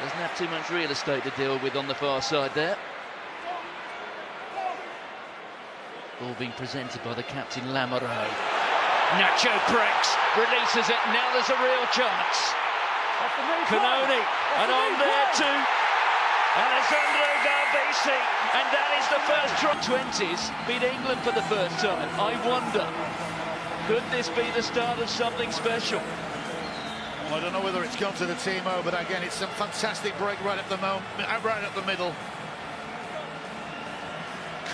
Doesn't have too much real estate to deal with on the far side there. Ball being presented by the captain, Lamaro. Nacho Brex releases it. Now there's a real chance. Canoni, and on there too. Alessandro Garbisi, and that is the first try. 20s beat England for the first time. I wonder, could this be the start of something special? Well, I don't know whether it's gone to the Timo, but again, it's a fantastic break right at the moment, right at the middle.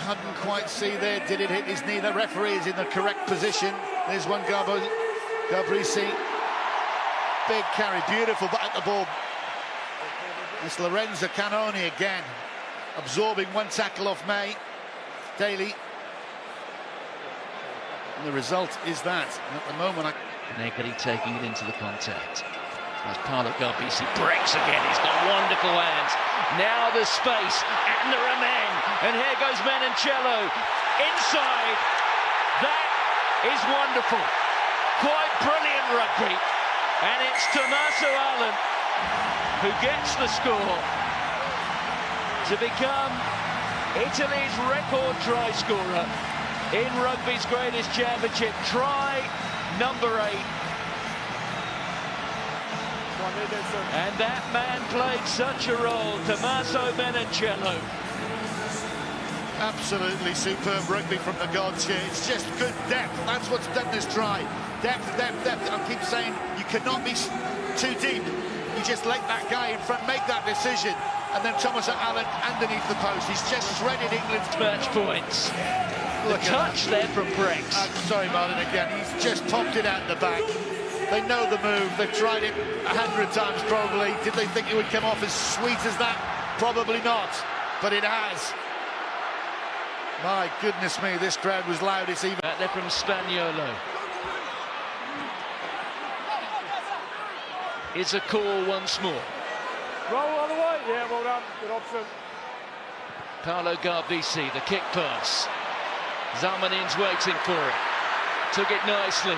Couldn't quite see there. Did it hit his knee? The referee is in the correct position. There's one Garbisi. Big carry, beautiful back at the ball. It's Lorenzo Canoni again, absorbing one tackle off May. Daly. And the result is that. And at the moment, Negri taking it into the contact. That's Paolo Garbisi. Brex again. He's got wonderful hands. Now there's space, and there are men. And here goes Menoncello inside. That is wonderful. Quite brilliant rugby. And it's Tommaso Allan who gets the score to become Italy's record try scorer in rugby's greatest championship. Try number 8. And that man played such a role, Tommaso Menoncello. absolutely superb rugby from the gods here. It's just good depth. That's what's done this try. Depth, depth, depth. I keep saying you cannot be too deep. You just let that guy in front make that decision. And then Thomas Allan underneath the post. He's just shredded England's match points. The touch there from Brex. Sorry, Martin, again. He's just popped it out the back. They know the move. They've tried it 100 times probably. Did they think it would come off as sweet as that? Probably not, but it has. My goodness me, this crowd was loud. It's even... Back there from Spaniolo. Is a call once more. Roll on the way. Yeah, well done. Good option. Paolo Garbisi, the kick pass. Zalmanin's waiting for it. Took it nicely.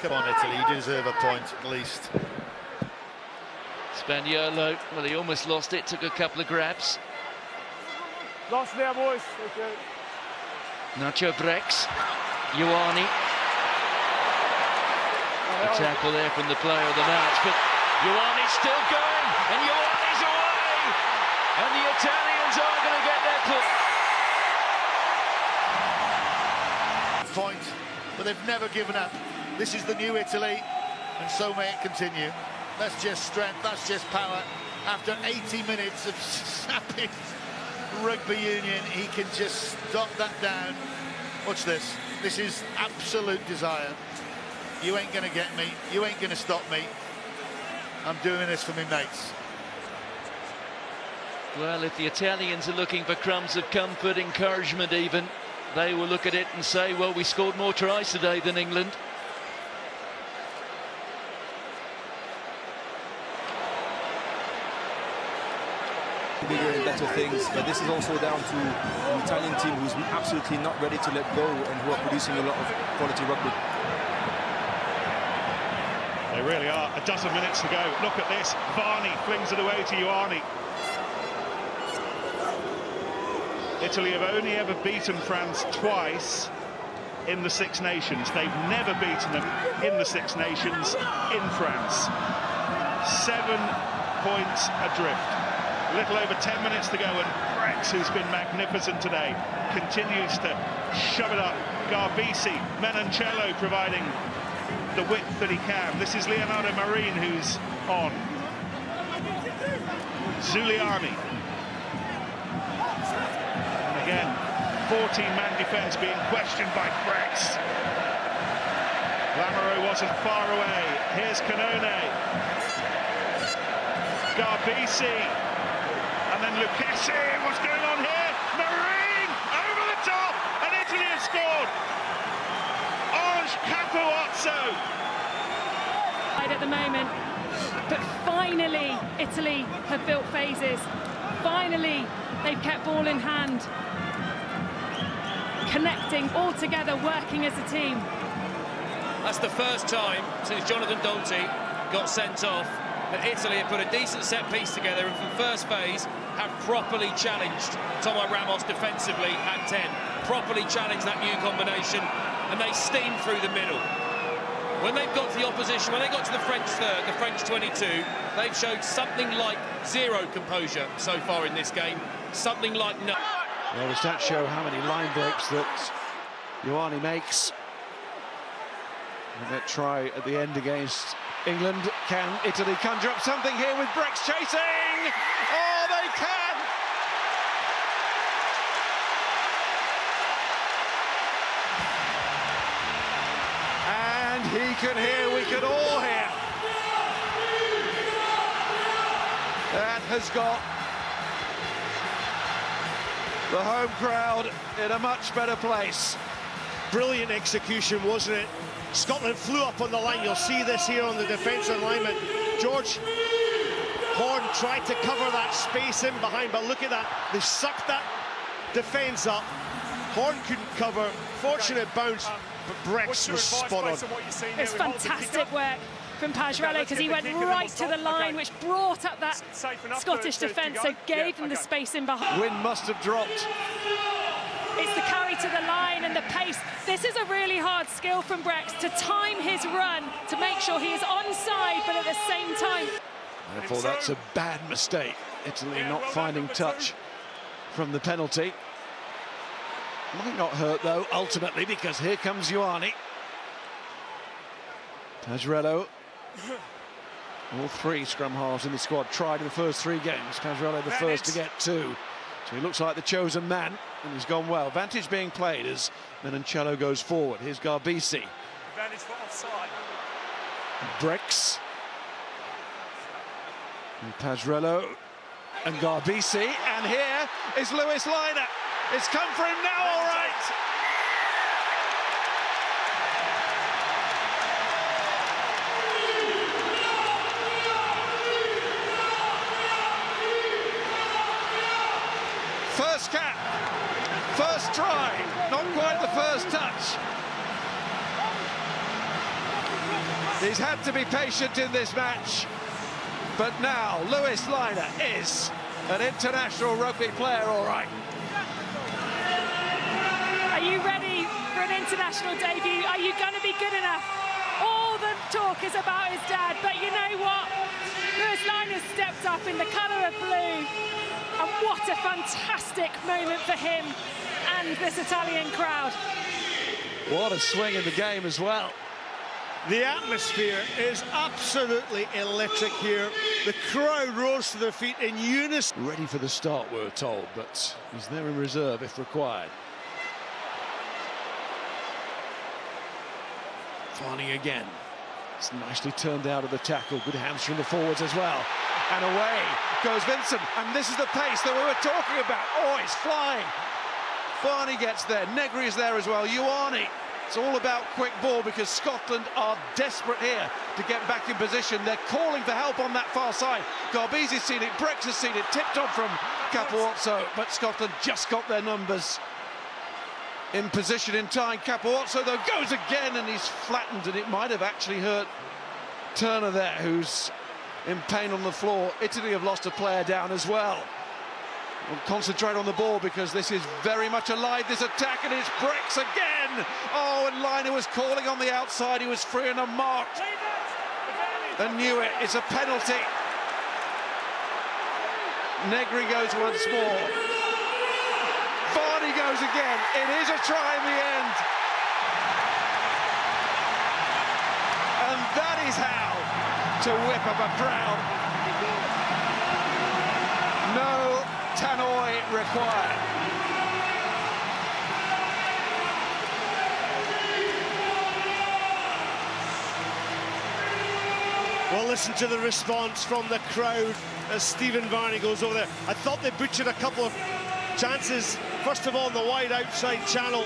Come on, Italy, you deserve a point at least. Spaniolo, well, he almost lost it, took a couple of grabs. Lost there, boys. Okay. Nacho Brex, Ioane. A tackle there from the player of the match, but Ioane's still going, and Ioane's away! And the Italians are going to get their point, but they've never given up. This is the new Italy, and so may it continue. That's just strength, that's just power. After 80 minutes of sapping rugby union, he can just stop that down. Watch this. This is absolute desire. You ain't gonna get me. You ain't gonna stop me. I'm doing this for my mates. Well, if the Italians are looking for crumbs of comfort, encouragement even, they will look at it and say, well, we scored more tries today than England. Bigger and better things, but this is also down to an Italian team who's absolutely not ready to let go and who are producing a lot of quality rugby. They really are. A dozen minutes to go. Look at this. Varney flings it away to Ioane. Italy have only ever beaten France twice in the Six Nations. They've never beaten them in the Six Nations in France. 7 points adrift. A little over 10 minutes to go, and Brex, who's been magnificent today, continues to shove it up. Garbisi, Menoncello providing the width that he can. This is Leonardo Marin who's on. Zuliani. And again, 14-man defence being questioned by Brex. Lamaro wasn't far away. Here's Canone. Garbisi. And then Lucchesi, what's going on here? Marine over the top, and Italy has scored. Orange Capuozzo. At the moment, but finally Italy have built phases. Finally, they've kept ball in hand, connecting all together, working as a team. That's the first time since Jonathan Dolty got sent off that Italy have put a decent set piece together and from first phase have properly challenged Tomo Ramos defensively at 10. Properly challenged that new combination, and they steamed through the middle. When they've got to the opposition, when they got to the French third, the French 22, they've showed something like zero composure so far in this game. Something like no. Well, the stats show how many line breaks that Ioane makes. And that try at the end against England. Can Italy conjure up something here with Brex chasing? Oh, they can! And he can hear, we can all hear. That has got the home crowd in a much better place. Brilliant execution, wasn't it? Scotland flew up on the line. You'll see this here on the defensive alignment. George Horn tried to cover that space in behind, but look at that. They sucked that defence up. Horn couldn't cover. Fortunate bounce, but Brex was spot on. It's fantastic work from Pajrello because he went right to the line, which brought up that Scottish defence, so gave them the space in behind. Wind must have dropped. It's the carry to the line and the pace. This is a really hard skill from Brex to time his run to make sure he is onside, but at the same time. Therefore, that's a bad mistake. Italy not finding touch from the penalty. Might not hurt, though, ultimately, because here comes Ioane. Pajrello. All three scrum halves in the squad tried in the first 3 games. Pajrello the first to get 2. So he looks like the chosen man, and he's gone well. Vantage being played as Menoncello goes forward. Here's Garbisi. Advantage for offside. Brex. And Pajrello and Garbisi. And here is Lynagh. It's come for him now, all right. First cap, first try, not quite the first touch. He's had to be patient in this match, but now Lynagh is an international rugby player, all right. Are you ready for an international debut? Are you going to be good enough? All the talk is about his dad, but you know what? Lynagh stepped up in the colour of blue. And what a fantastic moment for him and this Italian crowd. What a swing in the game as well. The atmosphere is absolutely electric here. The crowd rose to their feet in unison. Ready for the start, we're told, but he's there in reserve if required. Varney again. It's nicely turned out of the tackle. Good hands from the forwards as well. And away goes Vincent. And this is the pace that we were talking about. Oh, he's flying. Varney gets there. Negri is there as well. Ioane. It's all about quick ball because Scotland are desperate here to get back in position. They're calling for help on that far side. Garbisi's seen it. Brex has seen it. Tipped on from Capuozzo. But Scotland just got their numbers in position in time. Capuozzo, though, goes again, and he's flattened, and it might have actually hurt Turner there, who's in pain on the floor. Italy have lost a player down as well. We'll concentrate on the ball because this is very much alive, this attack, and it's Brex again. Oh, and Lynagh was calling on the outside. He was free and unmarked and knew it. It's a penalty. Negri goes once more. Varney goes again. It is a try in the end. And that is how to whip up a crowd. No tannoy required. Well, listen to the response from the crowd as Stephen Varney goes over there. I thought they butchered a couple of chances, first of all, in the wide outside channel,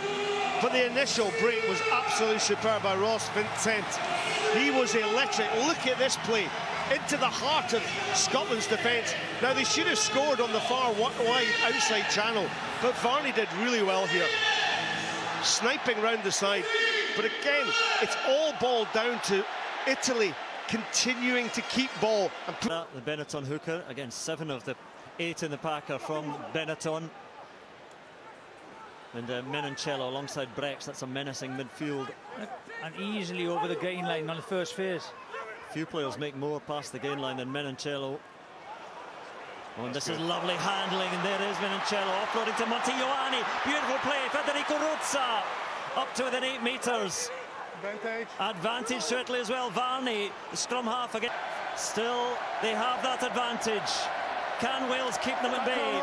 but the initial break was absolutely superb by Ross Vincent. He was electric. Look at this play into the heart of Scotland's defence. Now, they should have scored on the far wide outside channel, but Varney did really well here, sniping round the side. But again, it's all boiled down to Italy continuing to keep ball. And the Benetton hooker, again 7 of the 8 in the pack are from Benetton. And Menoncello alongside Brex, that's a menacing midfield. And easily over the gain line on the first phase. Few players make more past the gain line than Menoncello. Oh, and this is lovely handling, and there is Menoncello offloading to Monte Ioane. Beautiful play, Federico Ruzza up to within 8 metres. Advantage to Italy as well. Varney, the scrum half again. Still, they have that advantage. Can Wales keep them at bay?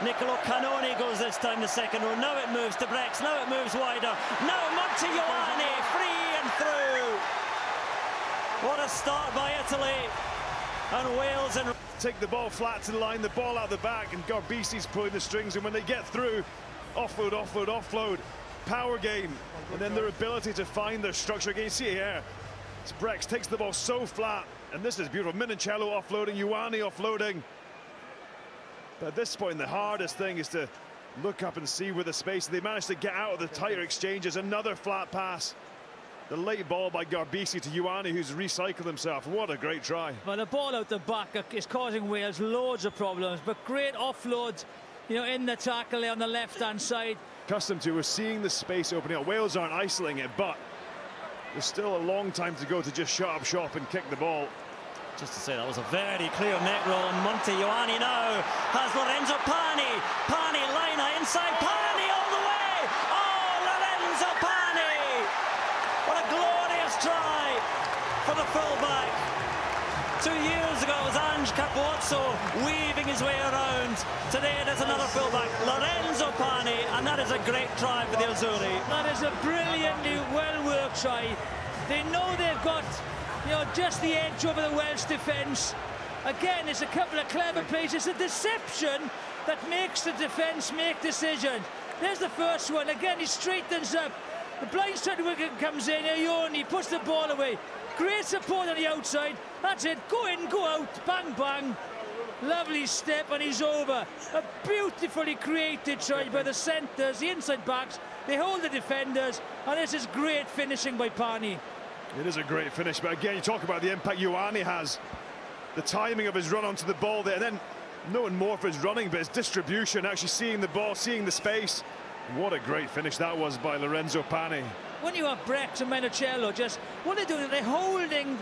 Nicolo Cannoni goes this time, the second row. Now it moves to Brex, now it moves wider. Now Monte Ioane, free and through. What a start by Italy. And Wales and take the ball flat to the line, the ball out the back, and Garbisi's pulling the strings, and when they get through, offload, offload, offload, power game, and then their ability to find their structure again. See here, Brex takes the ball so flat, and this is beautiful. Menoncello offloading, Ioane offloading. But at this point, the hardest thing is to look up and see where the space. They managed to get out of the tighter exchanges. Another flat pass. The late ball by Garbisi to Ioane, who's recycled himself. What a great try. Well, the ball out the back is causing Wales loads of problems, but great offload, you know, in the tackle there on the left-hand side. Accustomed to, we're seeing the space opening up. Wales aren't isolating it, but there's still a long time to go to just shut up shop and kick the ball. just to say that was a very clear net roll. And Monte Ioane now has Lorenzo Pani. Pani, Lynagh inside, Pani all the way. Oh, Lorenzo Pani! What a glorious try for the fullback. 2 years ago it was Capuozzo weaving his way around. Today it is another fullback, Lorenzo Pani, and that is a great try for the Azzurri. That is a brilliantly well-worked try. They know they've got, you know, just the edge over the Welsh defence. Again, it's a couple of clever plays. It's a deception that makes the defence make decisions. There's the first one. Again, he straightens up. The blindside wicket comes in. Ioane puts the ball away. Great support on the outside. That's it. Go in, go out. Bang, bang. Lovely step, and he's over. A beautifully created try by the centres, the inside backs. They hold the defenders, and this is great finishing by Pani. It is a great finish, but again, you talk about the impact Ioane has. The timing of his run onto the ball there, and then knowing more for his running, but his distribution, actually seeing the ball, seeing the space. What a great finish that was by Lorenzo Pani. When you have Brex and Menoncello, just what they're doing, they're holding